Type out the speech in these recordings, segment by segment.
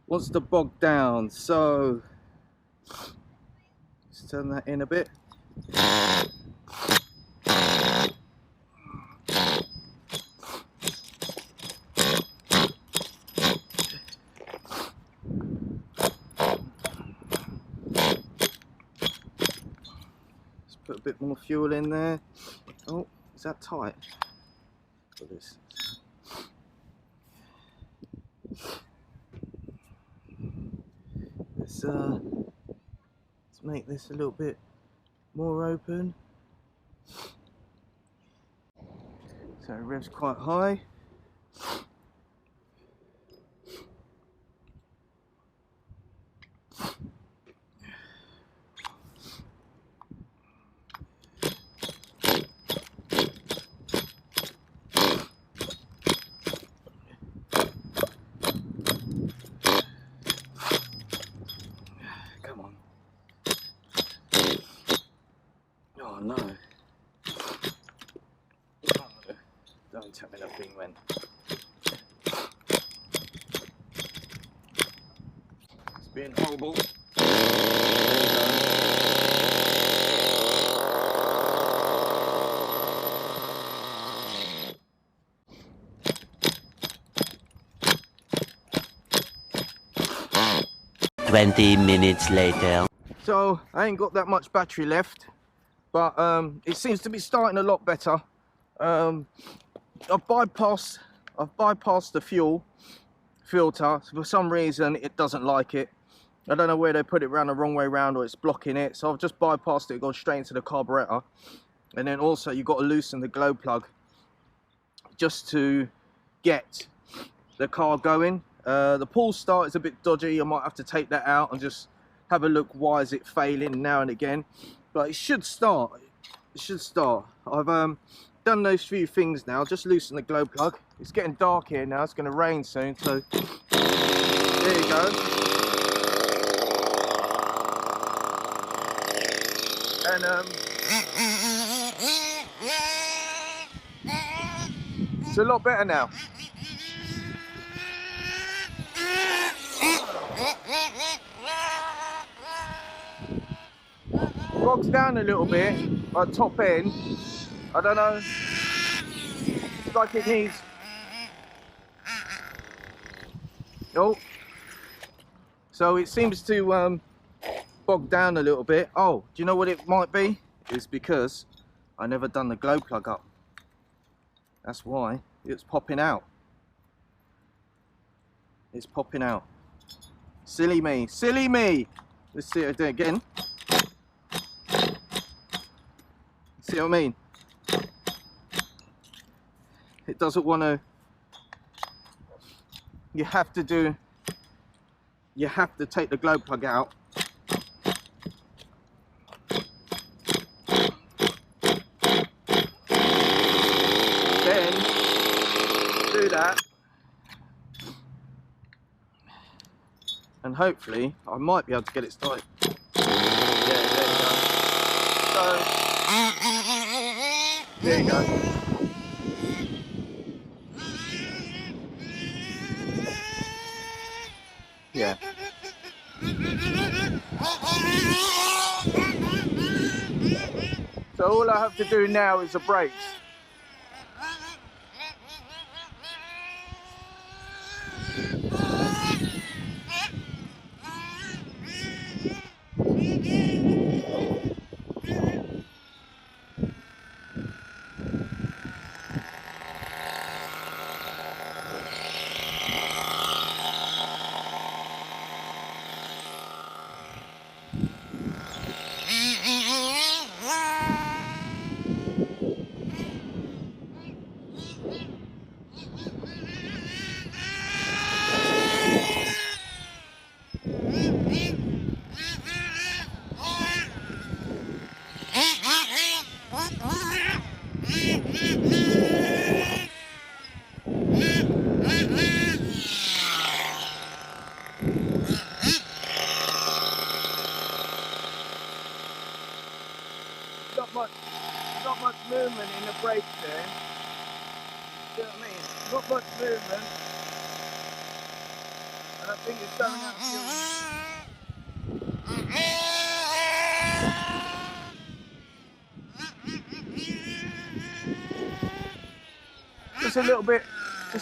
Wants to bog down, so let's turn that in a bit. Let's put a bit more fuel in there. Oh, is that tight? For this. Let's make this a little bit more open. So rev's quite high. Come on. Oh no. Oh, don't tell me that thing went. It's being horrible. 20 minutes later. So I ain't got that much battery left, but it seems to be starting a lot better. I've bypassed the fuel filter. For some reason it doesn't like it. I don't know where they put it around the wrong way around, or it's blocking it. So I've just bypassed it, gone straight into the carburetor. And then also you've got to loosen the glow plug just to get the car going. The pull start is a bit dodgy. I might have to take that out and just have a look, why is it failing now and again. But it should start. It should start. I've done those few things now. Just loosen the glow plug. It's getting dark here now. It's going to rain soon. So there you go. And it's a lot better now. Bogs down a little bit at top end. I don't know. It's like it needs. Oh. So it seems to bog down a little bit. Oh, do you know what it might be? It's because I never done the glow plug up. That's why it's popping out. It's popping out. Silly me, silly me. Let's see it do it again. See what I mean? It doesn't want to. You have to take the glow plug out. Then do that. And hopefully I might be able to get it started. Yeah, there you go. So there you go. Yeah. So all I have to do now is the brakes. Not much. not much movement in the brakes there. You know what I mean? Not much movement. And I think it's going out of fuel. Just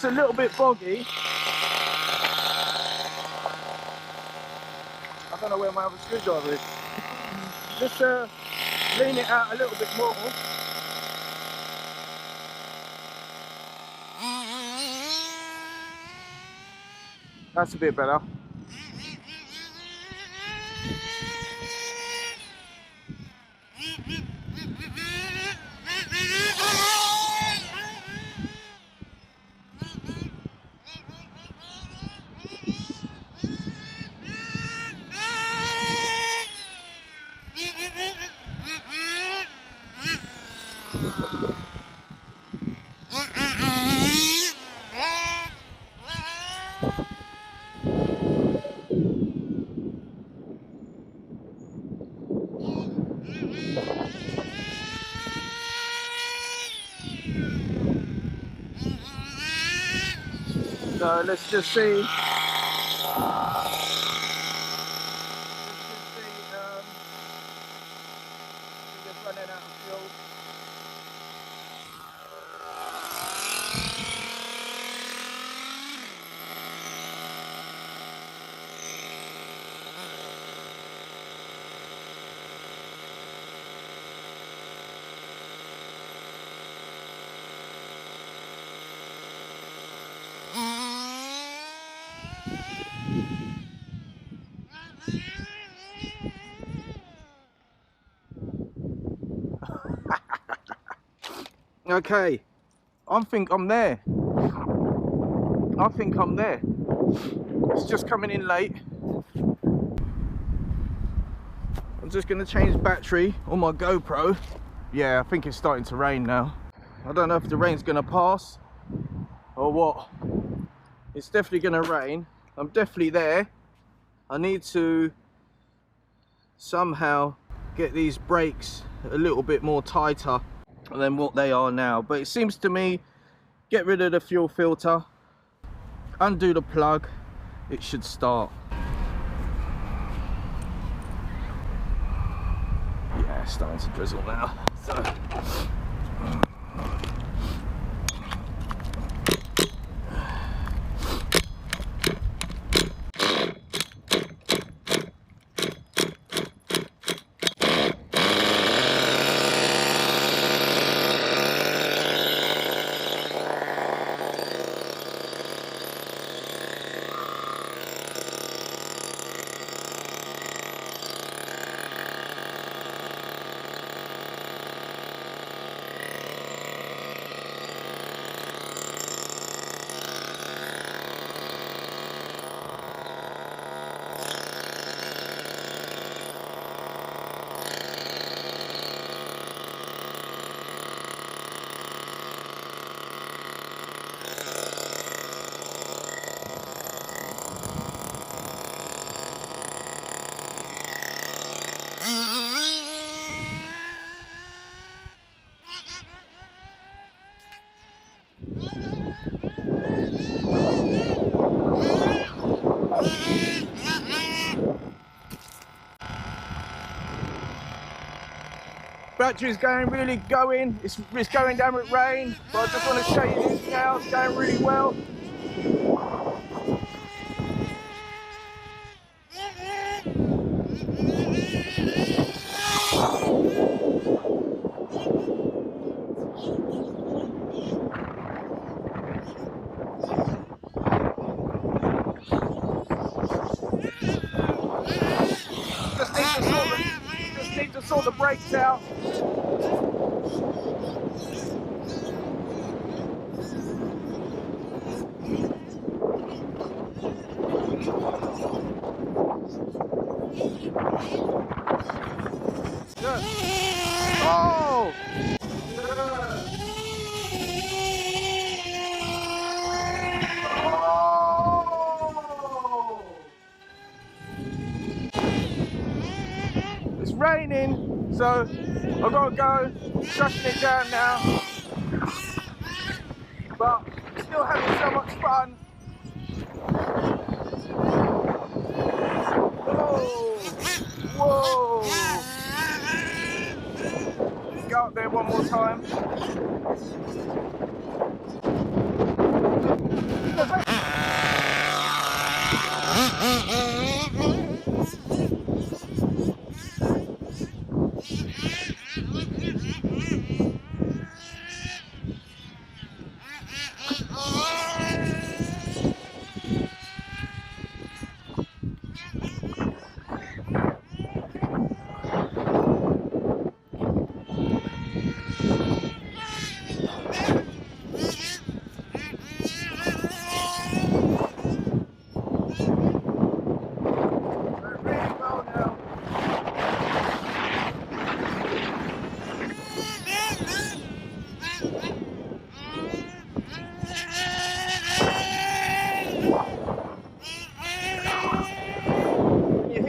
a little bit boggy. I don't know where my other screwdriver is. Just lean it out a little bit more. That's a bit better. So let's just see. Just running out of fuel. Okay, I think I'm there. It's just coming in late. I'm just going to change battery on my GoPro. Yeah, I think it's starting to rain now. I don't know if the rain's going to pass or what. It's definitely going to rain. I'm definitely there. I need to somehow get these brakes a little bit more tighter than what they are now, but it seems to me, get rid of the fuel filter, undo the plug, it should start. Yeah, it's starting to drizzle now. So battery's it's going down with rain, but I just want to show you this now. It's going really well. Just need to sort the brakes out. Oh! It's raining, so I've got to go, shutting it down now. But still having so much fun. Whoa! Whoa! Go up there one more time.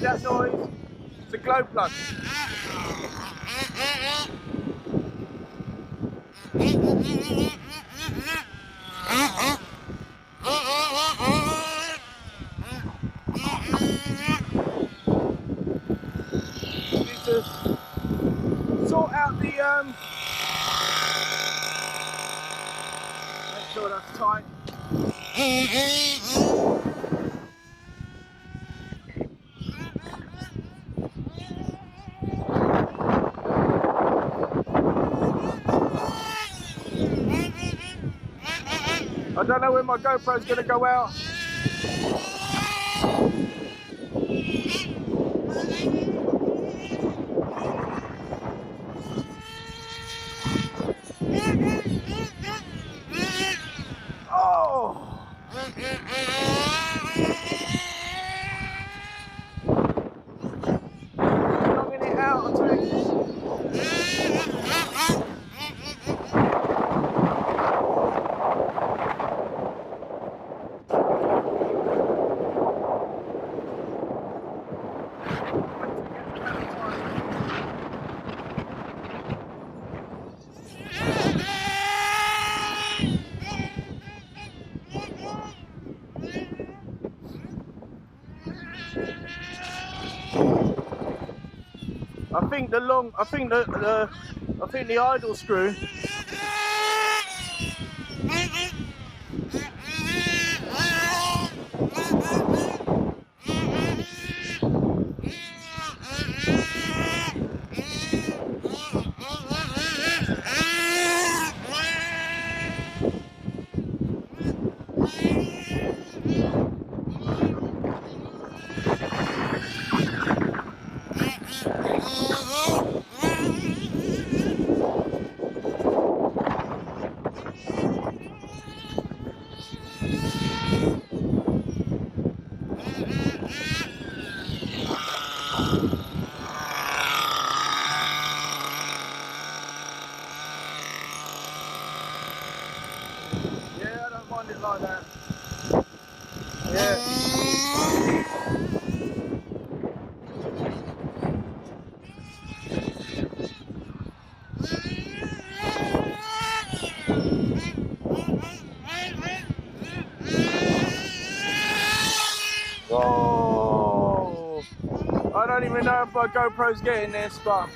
That noise, it's a glow plug. Need to sort out the make sure that's tight. I don't know when my GoPro's going to go out. Oh! Knocking it out, I tell you. I think the idle screw. It like that. Yeah. Whoa! I don't even know if my GoPro's getting this, but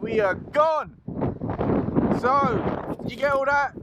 we are gone. So, did you get all that?